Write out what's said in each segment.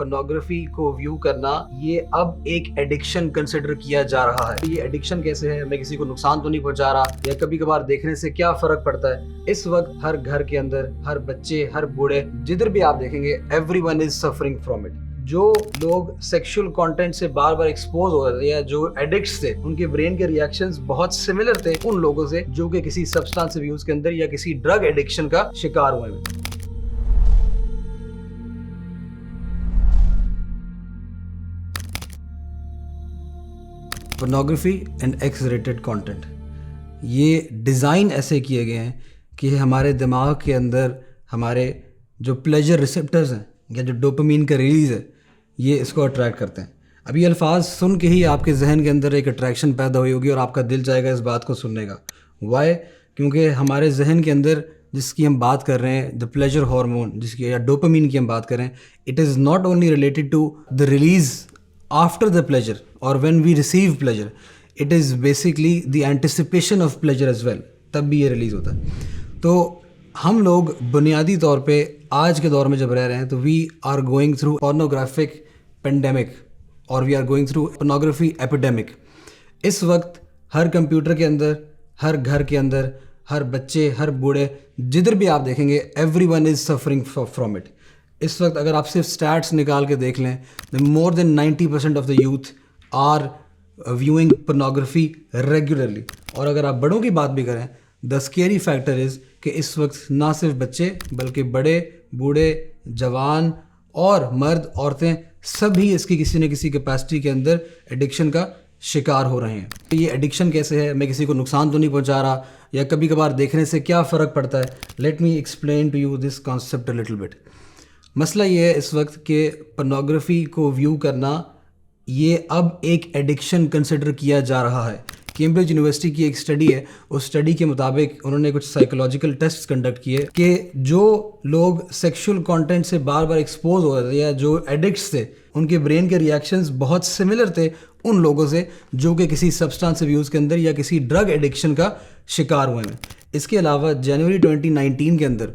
pornography کو view کرنا یہ اب ایک ایڈکشن کنسیڈر کیا جا رہا ہے. یہ ایڈکشن کیسے ہے؟ میں کسی کو نقصان تو نہیں پہنچا رہا یا کبھی کبھار دیکھنے سے کیا فرق پڑتا ہے؟ اس وقت ہر گھر کے اندر ہر بچے ہر بوڑھے جدھر بھی آپ دیکھیں گے everyone is suffering from it. جو لوگ سیکشل کانٹینٹ سے بار بار ایکسپوز ہو رہے تھے یا جو ایڈکٹس تھے ان کے برین کے ریئیکشنز بہت سملر تھے ان لوگوں سے جو کہ کسی سبسٹانس ابیوز کے اندر یا کسی ڈرگ ایڈکشن کا شکار ہوئے ہیں. Pornography and x rated content یہ ڈیزائن ایسے کیے گئے ہیں کہ ہمارے دماغ کے اندر ہمارے جو پلیجر ریسیپٹرز ہیں یا جو ڈوپامین کا ریلیز ہے یہ اس کو اٹریکٹ کرتے ہیں. اب یہ الفاظ سن کے ہی آپ کے ذہن کے اندر ایک اٹریکشن پیدا ہوئی ہوگی اور آپ کا دل چاہے گا اس بات کو سننے کا. وائی؟ کیونکہ ہمارے ذہن کے اندر جس کی ہم بات کر رہے ہیں دا پلیجر ہارمون جس کی یا ڈوپامین کی ہم بات کر رہے ہیں it is not only related to the release after the pleasure اور when we receive pleasure it is basically the anticipation of pleasure as well. تب بھی یہ ریلیز ہوتا ہے. تو ہم لوگ بنیادی طور پہ آج کے دور میں جب رہ رہے ہیں تو we are going through pornographic pandemic اور we are going through pornography epidemic. اس وقت ہر کمپیوٹر کے اندر ہر گھر کے اندر ہر بچے ہر بوڑھے جدھر بھی آپ دیکھیں گے everyone is suffering from it. اس وقت اگر آپ صرف اسٹیٹس نکال کے دیکھ لیں more than 90% of the youth are viewing pornography regularly. اور اگر آپ بڑوں کی بات بھی کریں دا اسکیری فیکٹر از کہ اس وقت نہ صرف بچے بلکہ بڑے بوڑھے جوان اور مرد عورتیں سبھی اس کی کسی نہ کسی کیپیسٹی کے اندر ایڈکشن کا شکار ہو رہے ہیں. یہ ایڈکشن کیسے ہے؟ میں کسی کو نقصان تو نہیں پہنچا رہا یا کبھی کبھار دیکھنے سے کیا فرق پڑتا ہے؟ Let me explain to you this concept a little bit. مسئلہ یہ ہے اس وقت کہ پورنوگرافی کو ویو کرنا یہ اب ایک ایڈکشن کنسیڈر کیا جا رہا ہے. کیمبرج یونیورسٹی کی ایک اسٹڈی ہے, اس اسٹڈی کے مطابق انہوں نے کچھ سائیکولوجیکل ٹیسٹ کنڈکٹ کیے کہ جو لوگ سیکشل کانٹینٹ سے بار بار ایکسپوز ہو رہے تھے یا جو ایڈکٹس تھے ان کے برین کے ریئیکشنز بہت سملر تھے ان لوگوں سے جو کہ کسی سبسٹانس ابیوز کے اندر یا کسی ڈرگ ایڈکشن کا شکار ہوئے ہیں. اس کے علاوہ جنوری 2019 کے اندر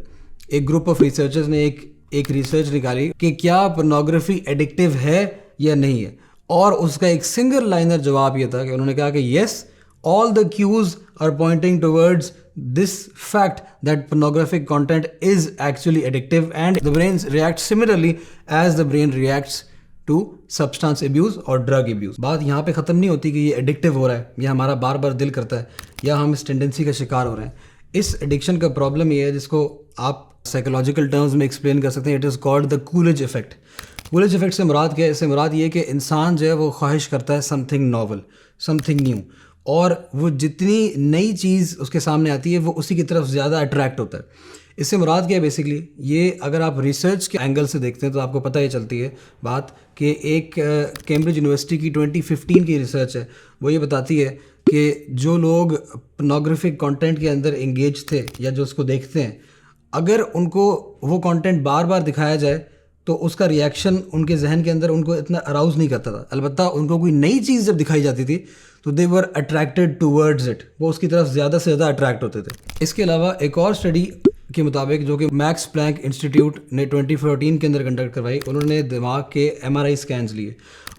ایک گروپ آف ریسرچرز نے ایک ریسرچ نکالی کہ کیا پورنوگرافی ایڈکٹیو ہے یا نہیں ہے, اور اس کا ایک سنگل لائنر جواب یہ تھا کہ انہوں نے کہا کہ یس all the cues are pointing towards this fact that pornographic content is actually addictive and the brain reacts similarly as the brain reacts to substance abuse or drug abuse. بات یہاں پہ ختم نہیں ہوتی کہ یہ ایڈکٹیو ہو رہا ہے یا ہمارا بار بار دل کرتا ہے یا ہم اس ٹینڈنسی کا شکار ہو رہے ہیں. اس ایڈکشن کا پرابلم یہ ہے جس کو آپ سائیکولوجیکل ٹرمز میں ایکسپلین کر سکتے ہیں. It is called the Coolidge effect. Coolidge effect سے مراد کیا ہے؟ اس سے مراد یہ ہے کہ انسان جو ہے وہ خواہش کرتا ہے some thing novel, some thing new, اور وہ جتنی نئی چیز اس کے سامنے آتی ہے وہ اسی کی طرف زیادہ اٹریکٹ ہوتا ہے. اس سے مراد کیا ہے بیسکلی یہ اگر آپ ریسرچ کے اینگل سے دیکھتے ہیں تو آپ کو پتہ یہ چلتی ہے بات کہ ایک کیمبرج یونیورسٹی کی 2015 کی ریسرچ ہے, وہ یہ بتاتی ہے کہ جو لوگ پورنوگرافک کانٹینٹ کے اندر انگیج تھے یا جو اس کو دیکھتے ہیں اگر ان کو وہ کانٹینٹ بار بار دکھایا جائے تو اس کا ریئیکشن ان کے ذہن کے اندر ان کو اتنا اراؤز نہیں کرتا تھا. البتہ ان کو کوئی نئی چیز جب دکھائی جاتی تھی تو دے ور اٹریکٹیڈ ٹوورڈز اٹ, وہ اس کی طرف زیادہ سے زیادہ اٹریکٹ ہوتے تھے. اس کے علاوہ ایک اور اسٹڈی کے مطابق جو کہ میکس پلانک انسٹیٹیوٹ نے 2014 کے اندر کنڈکٹ کروائی, انہوں نے دماغ کے MRI اسکینز لیے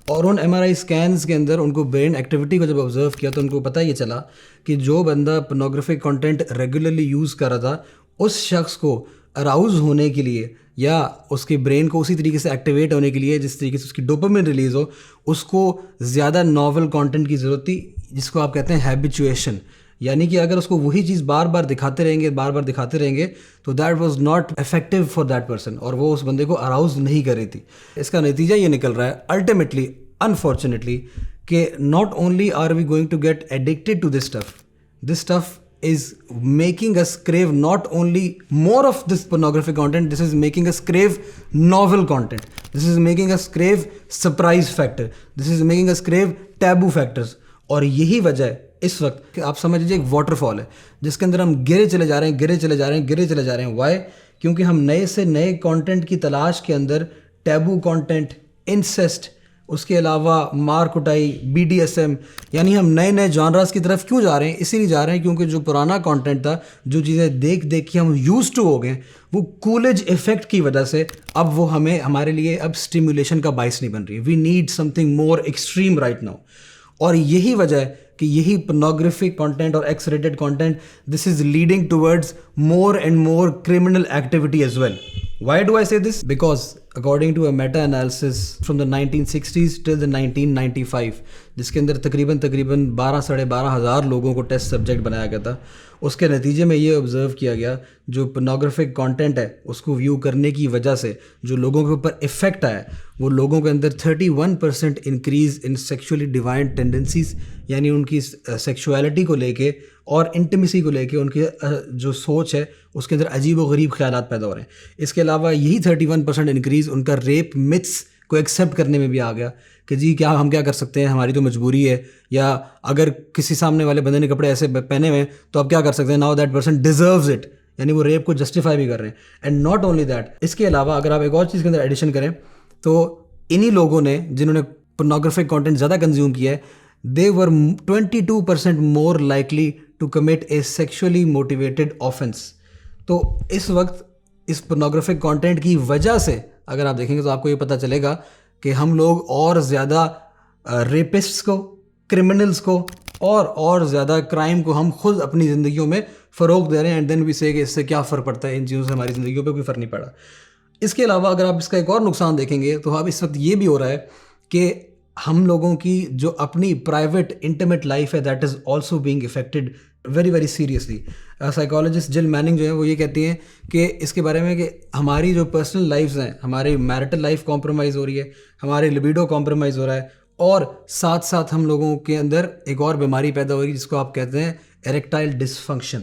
اور ان MRI اسکینز کے اندر ان کو برین ایکٹیویٹی کو جب آبزرو کیا تو ان کو پتہ یہ چلا کہ جو بندہ پورنوگرافک کانٹینٹ ریگولرلی یوز کر رہا تھا اس شخص کو اراؤز ہونے کے لیے یا اس کے برین کو اسی طریقے سے ایکٹیویٹ ہونے کے لیے جس طریقے سے اس کی ڈوپامین ریلیز ہو اس کو زیادہ ناول کانٹینٹ کی ضرورت تھی, جس کو آپ کہتے ہیں ہیبیچویشن. یعنی کہ اگر اس کو وہی چیز بار بار دکھاتے رہیں گے تو that was not effective for that person, اور وہ اس بندے کو اراؤز نہیں کر رہی تھی. اس کا نتیجہ یہ نکل رہا ہے الٹیمیٹلی انفارچونیٹلی کہ not only are we going to get addicted to this stuff is making us crave not only more of this pornographic content, this is making us crave novel content, this is making us crave surprise factor, this is making us crave taboo factors. اور یہی وجہ ہے اس وقت کہ آپ سمجھ لیجیے ایک واٹر فال ہے جس کے اندر ہم گرے چلے جا رہے ہیں. وائی؟ کیونکہ ہم نئے سے نئے کانٹینٹ کی تلاش کے اندر ٹیبو کانٹینٹ, انسیسٹ, اس کے علاوہ مار کٹائی، BDSM، یعنی ہم نئے نئے جانراز کی طرف کیوں جا رہے ہیں؟ اسی لیے جا رہے ہیں کیونکہ جو پرانا کانٹینٹ تھا، جو چیزیں دیکھ دیکھ کے ہم یوز ٹو ہو گئے، وہ کولج ایفیکٹ کی وجہ سے اب وہ ہمارے لیے اب اسٹیمولیشن کا باعث نہیں بن رہی ہے. We need something more extreme right now. اور یہی وجہ ہے کہ یہی پورنوگرافک کانٹینٹ اور X rated content, this is leading towards more and more criminal activity as well. Why do I say this? Because according to a meta-analysis from the 1960s till the 1995, جس کے اندر تقریباً 12,500 لوگوں کو test subject بنایا گیا تھا، اس کے نتیجے میں یہ آبزرو کیا گیا جو پورنوگرافک کانٹینٹ ہے اس کو ویو کرنے کی وجہ سے جو لوگوں کے اوپر افیکٹ آیا وہ لوگوں کے اندر 31% انکریز ان سیکشولی ڈیوائنڈ ٹینڈنسیز، یعنی ان کی سیکشولیٹی کو لے کے اور انٹیمیسی کو لے کے ان کی جو سوچ ہے اس کے اندر عجیب و غریب خیالات پیدا ہو رہے ہیں. اس کے علاوہ یہی 31% انکریز ان کا ریپ متس کو ایکسیپٹ کرنے میں بھی آ گیا کہ جی ہم کیا کر سکتے ہیں، ہماری تو مجبوری ہے، یا اگر کسی سامنے والے بندے نے کپڑے ایسے پہنے ہوئے ہیں تو اب کیا کر سکتے ہیں، now that person deserves it, یعنی وہ ریپ کو جسٹیفائی بھی کر رہے ہیں. اینڈ ناٹ اونلی دیٹ، اس کے علاوہ اگر آپ ایک اور چیز کے اندر ایڈیشن کریں تو انہی لوگوں نے جنہوں نے پورنوگرافک کانٹینٹ زیادہ کنزیوم کیا ہے، they were 22% more likely to commit a sexually motivated offense. تو اس وقت اس پورنوگرافک کانٹینٹ کی وجہ سے اگر آپ دیکھیں گے تو آپ کو یہ پتہ چلے گا کہ ہم لوگ اور زیادہ ریپسٹس کو، کرمنلز کو اور زیادہ کرائم کو ہم خود اپنی زندگیوں میں فروغ دے رہے ہیں. اینڈ دین وی سے کہ اس سے کیا فرق پڑتا ہے، ان چیزوں سے ہماری زندگیوں پہ کوئی فرق نہیں پڑا. اس کے علاوہ اگر آپ اس کا ایک اور نقصان دیکھیں گے تو اب اس وقت یہ بھی ہو رہا ہے کہ ہم لوگوں کی جو اپنی پرائیویٹ انٹیمیٹ لائف ہے that is also being affected very very seriously. Psychologist جل میننگ جو ہے وہ یہ کہتی ہیں کہ اس کے بارے میں کہ ہماری جو پرسنل لائفز ہیں، ہماری میرٹل لائف کمپرومائز ہو رہی ہے، ہماری لبیڈو کمپرومائز ہو رہا ہے، اور ساتھ ساتھ ہم لوگوں کے اندر ایک اور بیماری پیدا ہو رہی ہے جس کو آپ کہتے ہیں ایریکٹائل ڈسفنکشن.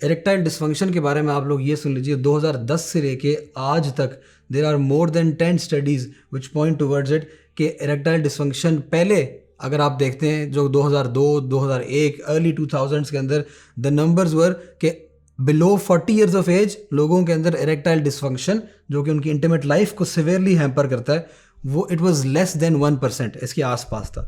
ایریکٹائل ڈسفنکشن کے بارے میں آپ لوگ یہ سن لیجیے، 2010 سے لے کے آج تک there are more than 10 studies which point towards it کہ ایریکٹائل ڈسفنکشن پہلے اگر آپ دیکھتے ہیں جو 2002 2001 ارلی 2000s کے اندر دا نمبرز ور کہ بلو 40 ایئرز آف ایج لوگوں کے اندر ایریکٹائل ڈسفنکشن جو کہ ان کی انٹیمیٹ لائف کو سیویئرلی ہیمپر کرتا ہے، وہ اٹ واز لیس دین 1%، اس کے آس پاس تھا.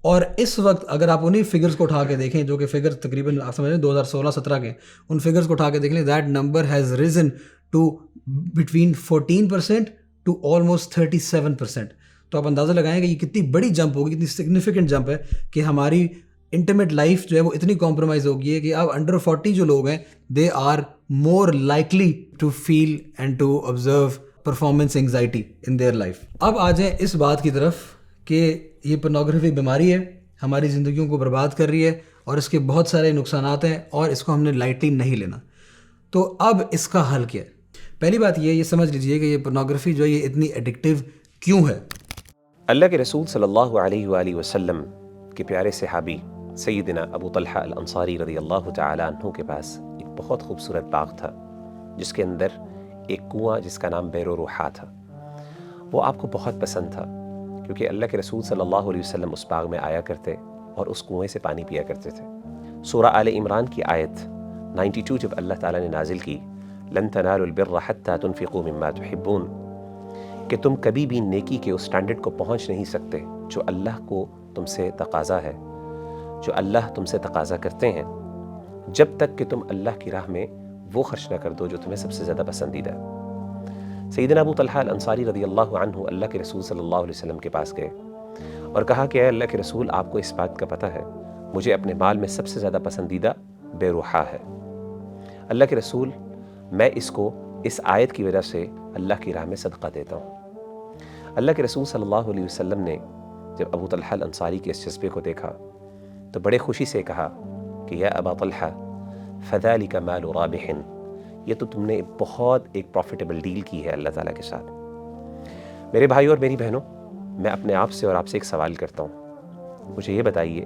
اور اس وقت اگر آپ انہیں فگرز کو اٹھا کے دیکھیں جو کہ فگر تقریباً آپ سمجھ لیں 2016-17 کے، ان فگرز کو اٹھا کے دیکھ لیں that number has risen to between 14% to almost 37%. تو آپ اندازہ لگائیں کہ یہ کتنی بڑی جمپ ہوگی، کتنی سگنیفیکنٹ جمپ ہے کہ ہماری انٹیمیٹ لائف جو ہے وہ اتنی کمپرومائز ہوگی ہے کہ اب انڈر 40 جو لوگ ہیں they are more likely to feel and to observe performance anxiety in their life. اب آ جائیں اس بات کی طرف کہ یہ پورنوگرافی بیماری ہے، ہماری زندگیوں کو برباد کر رہی ہے اور اس کے بہت سارے نقصانات ہیں اور اس کو ہم نے لائٹلی نہیں لینا. تو اب اس کا حل کیا ہے؟ پہلی بات یہ سمجھ لیجئے کہ یہ پورنوگرافی جو ہے یہ اتنی ایڈکٹیو کیوں ہے. اللہ کے رسول صلی اللہ علیہ وآلہ وسلم کے پیارے صحابی سیدنا ابو طلحہ الانصاری رضی اللہ تعالیٰ عنہ کے پاس ایک بہت خوبصورت باغ تھا جس کے اندر ایک کنواں جس کا نام بئر روحا تھا. وہ آپ کو بہت پسند تھا کیونکہ اللہ کے رسول صلی اللہ علیہ وسلم اس باغ میں آیا کرتے اور اس کنویں سے پانی پیا کرتے تھے. سورہ آل عمران کی آیت 92 جب اللہ تعالیٰ نے نازل کی، لن تنالوا البر حتى تنفقوا مما تحبون، کہ تم کبھی بھی نیکی کے اس سٹینڈرڈ کو پہنچ نہیں سکتے جو اللہ کو تم سے تقاضا ہے، جو اللہ تم سے تقاضا کرتے ہیں، جب تک کہ تم اللہ کی راہ میں وہ خرچ نہ کر دو جو تمہیں سب سے زیادہ پسندیدہ ہے. سیدنا ابو طلحہ الانصاری رضی اللہ عنہ اللہ کے رسول صلی اللہ علیہ وسلم کے پاس گئے اور کہا کہ اے اللہ کے رسول، آپ کو اس بات کا پتہ ہے مجھے اپنے مال میں سب سے زیادہ پسندیدہ بے روحا ہے. اللہ کے رسول، میں اس کو اس آیت کی وجہ سے اللہ کی راہ میں صدقہ دیتا ہوں. اللہ کے رسول صلی اللہ علیہ وسلم نے جب ابو طلحہ الانصاری کے اس جذبے کو دیکھا تو بڑے خوشی سے کہا کہ یا ابا طلحہ فذلک مال رابح، یہ تو تم نے بہت ایک پروفیٹیبل ڈیل کی ہے اللہ تعالیٰ کے ساتھ. میرے بھائیوں اور میری بہنوں، میں اپنے آپ سے اور آپ سے ایک سوال کرتا ہوں. مجھے یہ بتائیے،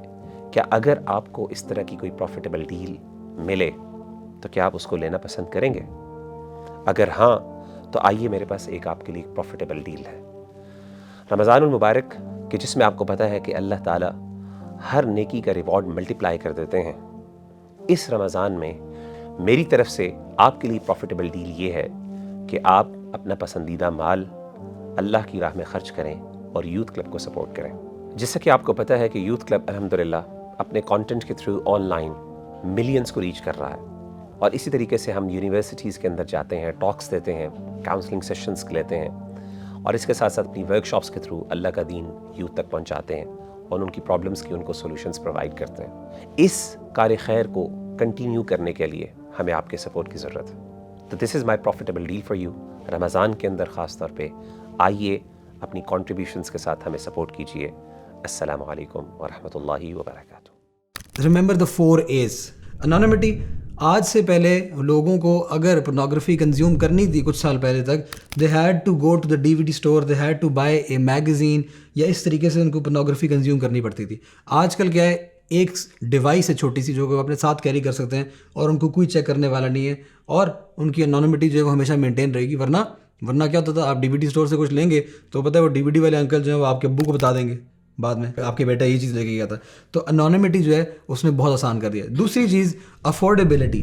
کیا اگر آپ کو اس طرح کی کوئی پروفیٹیبل ڈیل ملے تو کیا آپ اس کو لینا پسند کریں گے؟ اگر ہاں تو آئیے میرے پاس ایک آپ کے لیے پروفیٹیبل ڈیل ہے. رمضان المبارک کہ جس میں آپ کو پتہ ہے کہ اللہ تعالیٰ ہر نیکی کا ریوارڈ ملٹیپلائی کر دیتے ہیں، اس رمضان میں میری طرف سے آپ کے لیے پروفیٹیبل ڈیل یہ ہے کہ آپ اپنا پسندیدہ مال اللہ کی راہ میں خرچ کریں اور یوتھ کلب کو سپورٹ کریں. جیسا کہ آپ کو پتہ ہے کہ یوتھ کلب الحمدللہ اپنے کانٹینٹ کے تھرو آن لائن ملینز کو ریچ کر رہا ہے، اور اسی طریقے سے ہم یونیورسٹیز کے اندر جاتے ہیں، ٹاکس دیتے ہیں، کاؤنسلنگ سیشنز لیتے ہیں، اور اس کے ساتھ ساتھ اپنی ورک شاپس کے تھرو اللہ کا دین یوتھ تک پہنچاتے ہیں اور ان کی پرابلمس کی ان کو سولوشنز پرووائڈ کرتے ہیں. اس کار خیر کو کنٹینیو کرنے کے لیے ہمیں آپ کے سپورٹ کی ضرورت ہے. تو دس از مائی پروفیٹیبل ڈیل فار یو. رمضان کے اندر خاص طور پہ آئیے اپنی کنٹریبیوشنز کے ساتھ ہمیں سپورٹ کیجیے. السلام علیکم ورحمۃ اللہ وبرکاتہ. ریممبر دا 4 A's. انانیمٹی. آج سے پہلے لوگوں کو اگر پورنوگرافی کنزیوم کرنی تھی کچھ سال پہلے تک، they had to go to the DVD store, they had to buy a magazine, یا اس طریقے سے ان کو پورنوگرافی کنزیوم کرنی پڑتی تھی. آج کل کیا ہے، ایک ڈیوائس ہے چھوٹی سی جو کہ وہ اپنے ساتھ کیری کر سکتے ہیں اور ان کو کوئی چیک کرنے والا نہیں ہے، اور ان کی انانیمٹی جو ہے وہ ہمیشہ مینٹین رہے گی. ورنہ کیا ہوتا تھا، آپ DVD اسٹور سے کچھ لیں گے تو پتہ ہے وہ DVD والے انکل جو ہیں وہ آپ کے ابو کو بتا دیں گے بعد میں آپ کے بیٹا یہ چیز لے کے گیا تھا. تو انانیمٹی جو ہے اس نے بہت آسان کر دیا. دوسری چیز افورڈیبلٹی.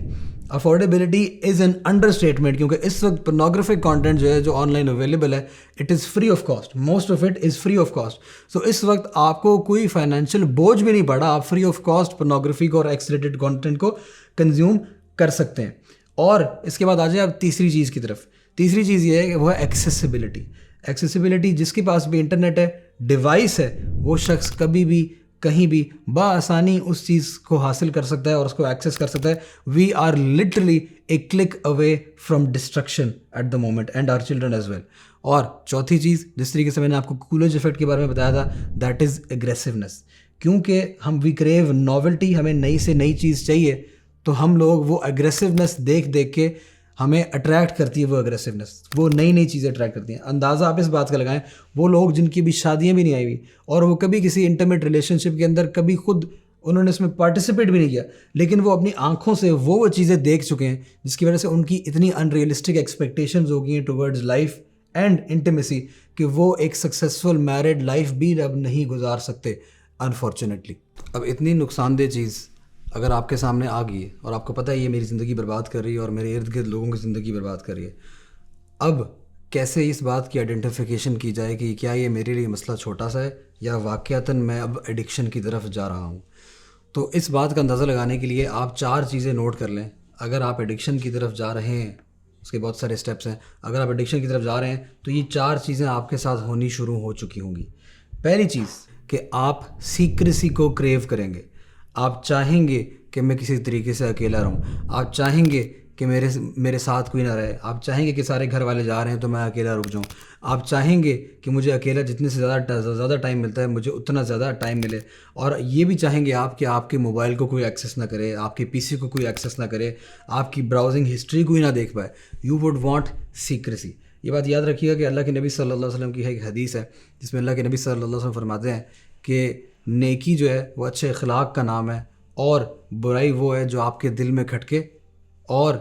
افورڈیبلٹی از این انڈر اسٹیٹمنٹ، کیونکہ اس وقت پورنوگرافک کانٹینٹ جو ہے جو آن لائن اویلیبل ہے، it is free of cost. Most of it is free of cost. So اس وقت آپ کو کوئی فائنینشیل بوجھ بھی نہیں پڑا، آپ فری آف کاسٹ پورنوگرافی کو اور ایکس ریٹڈ کانٹینٹ کو کنزیوم کر سکتے ہیں. اور اس کے بعد آ جائیں آپ تیسری چیز کی طرف. تیسری چیز یہ ہے کہ وہ ہے ایکسیسیبلٹی. ایکسیسیبلٹی، جس کے پاس بھی انٹرنیٹ ہے، ڈیوائس ہے، وہ شخص کبھی بھی کہیں بھی بآسانی اس چیز کو حاصل کر سکتا ہے اور اس کو ایکسیس کر سکتا ہے. We are literally a click away from destruction at the moment and our children as well. اور چوتھی چیز، جس طریقے سے میں نے آپ کو کولج ایفیکٹ کے بارے میں بتایا تھا، دیٹ از اگریسونیس. کیونکہ ہم وی کریو ناولٹی، ہمیں نئی سے نئی چیز چاہیے، تو ہم لوگ وہ اگریسونیس دیکھ کے ہمیں اٹریکٹ کرتی ہے. وہ اگریسونیس، وہ نئی نئی چیزیں اٹریکٹ کرتی ہیں. اندازہ آپ اس بات کا لگائیں، وہ لوگ جن کی بھی شادیاں بھی نہیں آئی ہوئی اور وہ کبھی کسی انٹیمیٹ ریلیشن شپ کے اندر کبھی خود انہوں نے اس میں پارٹیسپیٹ بھی نہیں کیا، لیکن وہ اپنی آنکھوں سے وہ چیزیں دیکھ چکے ہیں جس کی وجہ سے ان کی اتنی ان ریئلسٹک ایکسپیکٹیشنز ہو گئی ہیں ٹورڈز لائف اینڈ انٹیمیسی کہ وہ ایک سکسیزفل میرڈ لائف بھی اب نہیں گزار سکتے انفارچونیٹلی. اب اتنی نقصان دہ چیز اگر آپ کے سامنے آ گئی ہے اور آپ کو پتہ ہے یہ میری زندگی برباد کر رہی ہے اور میرے ارد گرد لوگوں کی زندگی برباد کر رہی ہے، اب کیسے اس بات کی آئیڈینٹیفیکیشن کی جائے کہ کیا یہ میرے لیے مسئلہ چھوٹا سا ہے یا واقعتاً میں اب ایڈکشن کی طرف جا رہا ہوں. تو اس بات کا اندازہ لگانے کے لیے آپ 4 چیزیں نوٹ کر لیں. اگر آپ ایڈکشن کی طرف جا رہے ہیں، اس کے بہت سارے اسٹیپس ہیں، اگر آپ ایڈکشن کی طرف جا رہے ہیں تو یہ 4 چیزیں آپ کے ساتھ ہونی شروع ہو چکی ہوں گی. پہلی چیز کہ آپ سیکریسی کو کریو کریں گے. آپ چاہیں گے کہ میں کسی طریقے سے اکیلا رہوں. آپ چاہیں گے کہ میرے ساتھ کوئی نہ رہے. آپ چاہیں گے کہ سارے گھر والے جا رہے ہیں تو میں اکیلا رک جاؤں. آپ چاہیں گے کہ مجھے اکیلا جتنے سے زیادہ ٹائم ملتا ہے مجھے اتنا زیادہ ٹائم ملے. اور یہ بھی چاہیں گے آپ کہ آپ کے موبائل کو کوئی ایکسیس نہ کرے، آپ کے PC کو کوئی ایکسیس نہ کرے، آپ کی براؤزنگ ہسٹری کوئی نہ دیکھ پائے. You would want secrecy. یہ بات یاد رکھیے گا کہ اللہ کے نبی صلی اللہ علیہ وسلم کی ایک حدیث ہے جس میں اللہ کے نبی صلی اللہ علیہ وسلم فرماتے ہیں کہ نیکی جو ہے وہ اچھے اخلاق کا نام ہے، اور برائی وہ ہے جو آپ کے دل میں کھٹکے اور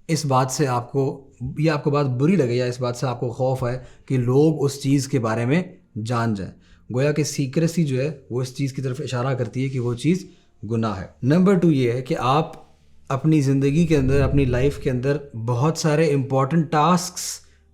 اس بات سے آپ کو بات بری لگے یا اس بات سے آپ کو خوف ہے کہ لوگ اس چیز کے بارے میں جان جائیں. گویا کہ سیکریسی جو ہے وہ اس چیز کی طرف اشارہ کرتی ہے کہ وہ چیز گناہ ہے. نمبر 2 یہ ہے کہ آپ اپنی زندگی کے اندر، اپنی لائف کے اندر بہت سارے امپورٹنٹ ٹاسکس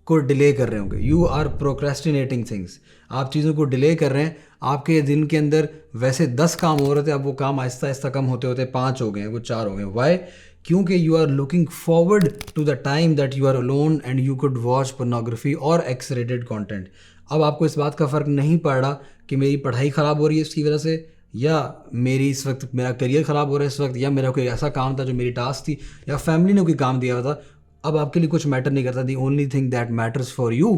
کو ڈیلے کر رہے ہوں گے. You are procrastinating things. آپ چیزوں کو ڈیلے کر رہے ہیں. آپ کے دن کے اندر ویسے 10 کام ہو رہے تھے، اب وہ کام آہستہ آہستہ کم ہوتے ہوتے 5 ہو گئے ہیں، وہ 4 ہو گئے ہیں. وائی؟ کیونکہ you are looking forward to the time that you are alone and you could watch pornography اور ایکس ریٹڈ کانٹینٹ. اب آپ کو اس بات کا فرق نہیں پڑ رہا کہ میری پڑھائی خراب ہو رہی ہے اس کی وجہ سے، یا میری اس وقت میرا کریئر خراب ہو رہا ہے اس وقت، یا میرا کوئی ایسا کام تھا جو میری ٹاسک تھی، یا فیملی نے کوئی کام دیا ہوا تھا. اب آپ کے لیے کچھ میٹر نہیں کرتا. The only thing that matters for you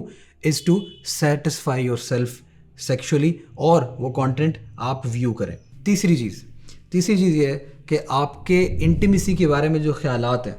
is to satisfy yourself sexually, اور وہ کانٹینٹ آپ ویو کریں. تیسری چیز یہ ہے کہ آپ کے انٹیمیسی کے بارے میں جو خیالات ہیں،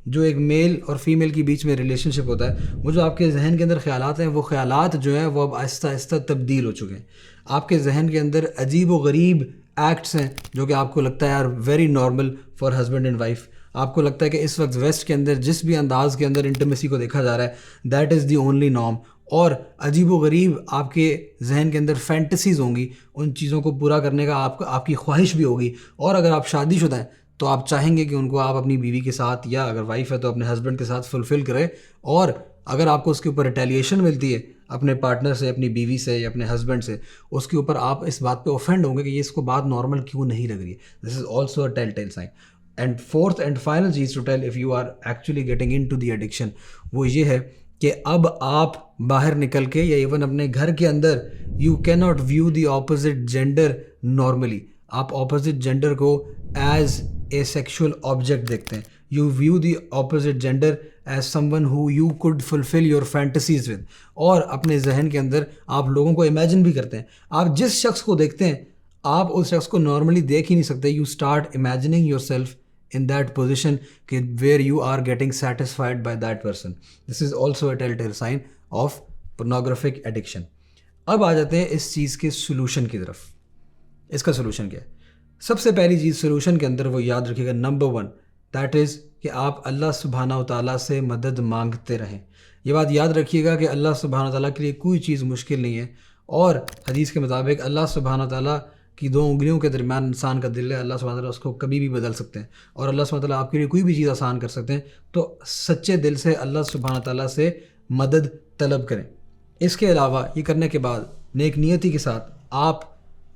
جو ایک میل اور فیمیل کے بیچ میں ریلیشن شپ ہوتا ہے، وہ جو آپ کے ذہن کے اندر خیالات ہیں، وہ خیالات جو ہیں وہ اب آہستہ آہستہ تبدیل ہو چکے ہیں. آپ کے ذہن کے اندر عجیب و غریب ایکٹس ہیں جو کہ آپ کو لگتا ہے یار very normal for husband and wife. آپ کو لگتا ہے کہ اس وقت ویسٹ کے اندر جس بھی انداز کے اندر انٹیمیسی کو دیکھا جا رہا ہے that is the only norm. اور عجیب و غریب آپ کے ذہن کے اندر فینٹسیز ہوں گی، ان چیزوں کو پورا کرنے کا آپ کی خواہش بھی ہوگی. اور اگر آپ شادی شدہ ہیں تو آپ چاہیں گے کہ ان کو آپ اپنی بیوی کے ساتھ، یا اگر وائف ہے تو اپنے ہسبینڈ کے ساتھ فلفل کرے. اور اگر آپ کو اس کے اوپر ریٹیلیشن ملتی ہے، اپنے پارٹنر سے, اپنی بیوی سے یا اپنے ہسبینڈ سے, اس کے اوپر آپ اس بات پہ اوفینڈ ہوں گے کہ یہ اس کو بات نارمل کیوں نہیں لگ رہی ہے. This is also a tell tell sign. And fourth and final چیز to tell if you are actually getting into the addiction, وہ یہ ہے کہ اب آپ باہر نکل کے یا ایون اپنے گھر کے اندر you key not view the opposite gender normally. آپ اپوزٹ جینڈر کو ایز اے سیکشول آبجیکٹ دیکھتے ہیں. You view the opposite gender as someone who you could fulfil your fantasies with, اور اپنے ذہن کے اندر آپ لوگوں کو امیجن بھی کرتے ہیں. آپ جس شخص کو دیکھتے ہیں آپ اس شخص کو نارملی دیکھ ہی نہیں سکتے. You start imagining your self in that position کہ where you are getting satisfied by that person. This is also a telltale sign of pornographic addiction. اب آ جاتے ہیں اس چیز کے سلوشن کی طرف. اس کا سلوشن کیا ہے؟ سب سے پہلی چیز سلوشن کے اندر وہ یاد رکھیے گا, نمبر 1 دیٹ از کہ آپ اللہ سبحانہ و تعالیٰ سے مدد مانگتے رہیں. یہ بات یاد رکھیے گا کہ اللہ سبحانہ و تعالیٰ کے لیے کوئی چیز مشکل نہیں ہے, اور حدیث کے مطابق اللہ سبحانہ و تعالیٰ کی 2 انگلیوں کے درمیان انسان کا دل ہے. اللہ سبحانہ تعالیٰ اس کو کبھی بھی بدل سکتے ہیں, اور اللہ سبحانہ تعالیٰ آپ کے لیے کوئی بھی چیز آسان کر سکتے ہیں. تو سچے دل سے اللہ سبحانہ تعالیٰ سے مدد طلب کریں. اس کے علاوہ یہ کرنے کے بعد نیک نیتی کے ساتھ آپ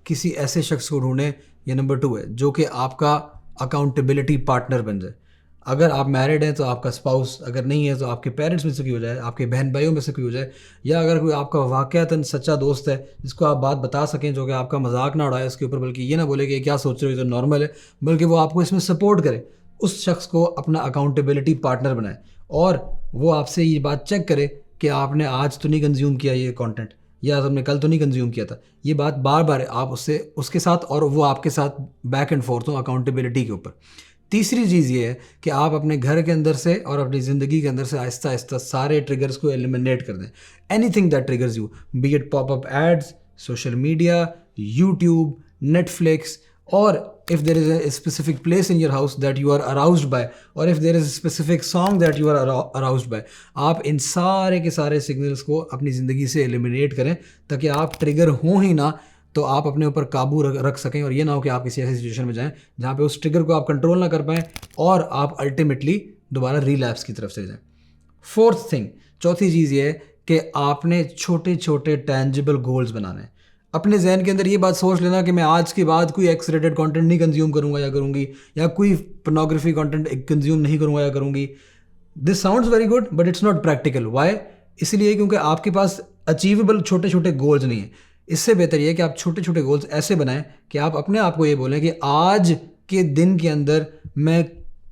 کسی ایسے شخص کو ڈھونڈیں, یہ نمبر 2 ہے, جو کہ آپ کا اکاؤنٹیبلٹی پارٹنر بن جائے. اگر آپ میرڈ ہیں تو آپ کا اسپاؤس, اگر نہیں ہے تو آپ کے پیرنٹس میں سے کوئی ہو جائے, آپ کے بہن بھائیوں میں سے کوئی ہو جائے, یا اگر کوئی آپ کا واقعتاً سچا دوست ہے جس کو آپ بات بتا سکیں, جو کہ آپ کا مذاق نہ اڑائے اس کے اوپر, بلکہ یہ نہ بولے کہ کیا سوچ رہے ہو تو نارمل ہے, بلکہ وہ آپ کو اس میں سپورٹ کرے. اس شخص کو اپنا اکاؤنٹیبلٹی پارٹنر بنائے, اور وہ آپ سے یہ بات چیک کرے کہ آپ نے آج تو نہیں کنزیوم کیا یہ کانٹینٹ, یا تم نے کل تو نہیں کنزیوم کیا تھا. یہ بات بار بار آپ اس کے ساتھ اور وہ آپ کے ساتھ بیک اینڈ فورتھ ہوں اکاؤنٹیبلٹی کے اوپر. تیسری چیز یہ ہے کہ آپ اپنے گھر کے اندر سے اور اپنی زندگی کے اندر سے آہستہ آہستہ سارے ٹریگرز کو ایلیمنیٹ کر دیں. Anything that triggers you, be it pop up ads, social media, YouTube, Netflix, اور if there is a specific place in your house that you are aroused by, or if there is a specific song that you are aroused by, آپ ان سارے کے سارے signals کو اپنی زندگی سے eliminate کریں تاکہ آپ ٹریگر ہوں ہی نہ, تو آپ اپنے اوپر قابو رکھ سکیں, اور یہ نہ ہو کہ آپ کسی ایسی سچویشن میں جائیں جہاں پہ اس ٹریگر کو آپ کنٹرول نہ کر پائیں اور آپ الٹیمیٹلی دوبارہ ریلیپس کی طرف سے جائیں. فورتھ تھنگ, چوتھی چیز یہ ہے کہ آپ نے چھوٹے چھوٹے ٹینجیبل گولز بنانے ہیں. اپنے ذہن کے اندر یہ بات سوچ لینا کہ میں آج کے بعد کوئی ایکس ریٹڈ کانٹینٹ نہیں کنزیوم کروں گا یا کروں گی, یا کوئی پورنوگرافی کانٹینٹ کنزیوم نہیں کروں گا یا کروں گی. This sounds very good but it's not practical. Why? اس لیے کیونکہ آپ کے پاس اچیویبل چھوٹے چھوٹے گولز نہیں ہیں. اس سے بہتر یہ ہے کہ آپ چھوٹے چھوٹے گولز ایسے بنائیں کہ آپ اپنے آپ کو یہ بولیں کہ آج کے دن کے اندر میں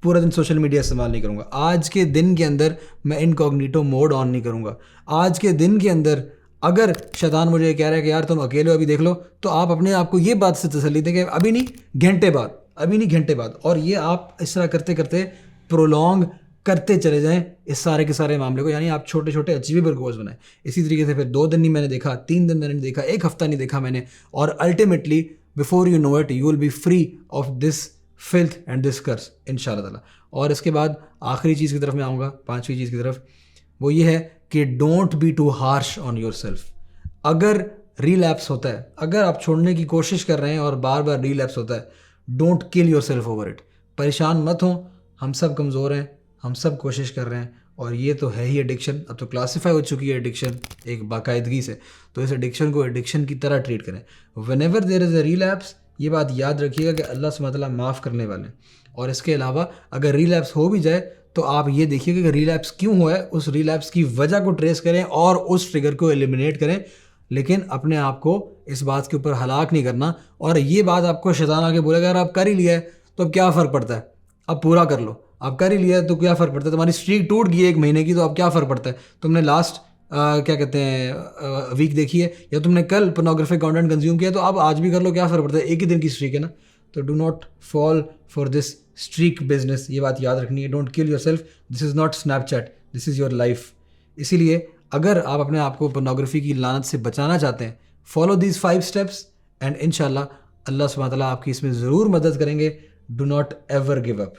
پورا دن سوشل میڈیا استعمال نہیں کروں گا, آج کے دن کے اندر میں انکوگنیٹو موڈ آن نہیں کروں گا, آج کے دن کے اندر اگر شیطان مجھے یہ کہہ رہا ہے کہ یار تم اکیلے ہو ابھی دیکھ لو, تو آپ اپنے آپ کو یہ بات سے تسلی دیں کہ ابھی نہیں گھنٹے بعد, ابھی نہیں گھنٹے بعد. اور یہ آپ اس طرح کرتے کرتے پرولونگ کرتے چلے جائیں اس سارے کے سارے معاملے کو, یعنی آپ چھوٹے چھوٹے اچیویبل گولز بنائیں. اسی طریقے سے پھر 2 دن نہیں میں نے دیکھا, 3 دن میں نے نہیں دیکھا, 1 ہفتہ نہیں دیکھا میں نے, اور ultimately before you know it you will be free of this filth and this curse ان شاء اللہ تعالیٰ. اور اس کے بعد آخری چیز کی طرف میں آؤں گا, 5ویں چیز کی طرف, وہ یہ ہے کہ don't be too harsh on yourself. اگر ریلیپس ہوتا ہے, اگر آپ چھوڑنے کی کوشش کر رہے ہیں اور بار بار ریلیپس ہوتا ہے, don't kill your self over it. پریشان مت ہوں, ہم سب کمزور ہیں, ہم سب کوشش کر رہے ہیں, اور یہ تو ہے ہی ایڈکشن. اب تو کلاسیفائی ہو چکی ہے ایڈکشن ایک باقاعدگی سے, تو اس ایڈکشن کو ایڈکشن کی طرح ٹریٹ کریں. When ever there is a relapse, یہ بات یاد رکھیے گا کہ اللہ سبحانہ تعالیٰ معاف کرنے والے ہیں. اور اس کے علاوہ اگر ریلیپس ہو بھی جائے تو آپ یہ دیکھیے کہ ریلیپس کیوں ہوا ہے, اس ریلیپس کی وجہ کو ٹریس کریں اور اس ٹریگر کو ایلیمنیٹ کریں, لیکن اپنے آپ کو اس بات کے اوپر ہلاک نہیں کرنا. اور یہ بات آپ کو شیطان آ کے بولے گا, اگر آپ کر ہی لیا ہے تو اب کیا فرق پڑتا ہے, اب پورا کر لو, آپ کر ہی لیا ہے تو کیا فرق پڑتا ہے, تمہاری اسٹریک ٹوٹ گئی 1 مہینے کی, تو اب کیا فرق پڑتا ہے, تم نے لاسٹ کیا کہتے ہیں ویک دیکھی ہے, یا تم نے کل پورنوگرافک کانٹینٹ کنزیوم کیا, تو اب آج بھی کر لو, کیا فرق پڑتا ہے, 1 ہی دن کی اسٹریک ہے نا. تو do not fall for this streak business, یہ بات یاد رکھنی ہے. Don't kill your self, this is not snap chat, this is your life. اسی لیے اگر آپ اپنے آپ کو پورنوگرافی کی لعنت سے بچانا چاہتے ہیں, فالو دیز 5 اسٹیپس اینڈ انشاءاللہ اللہ سبحانہ تعالیٰ آپ کی اس میں ضرور مدد کریں گے. Do not ever give up.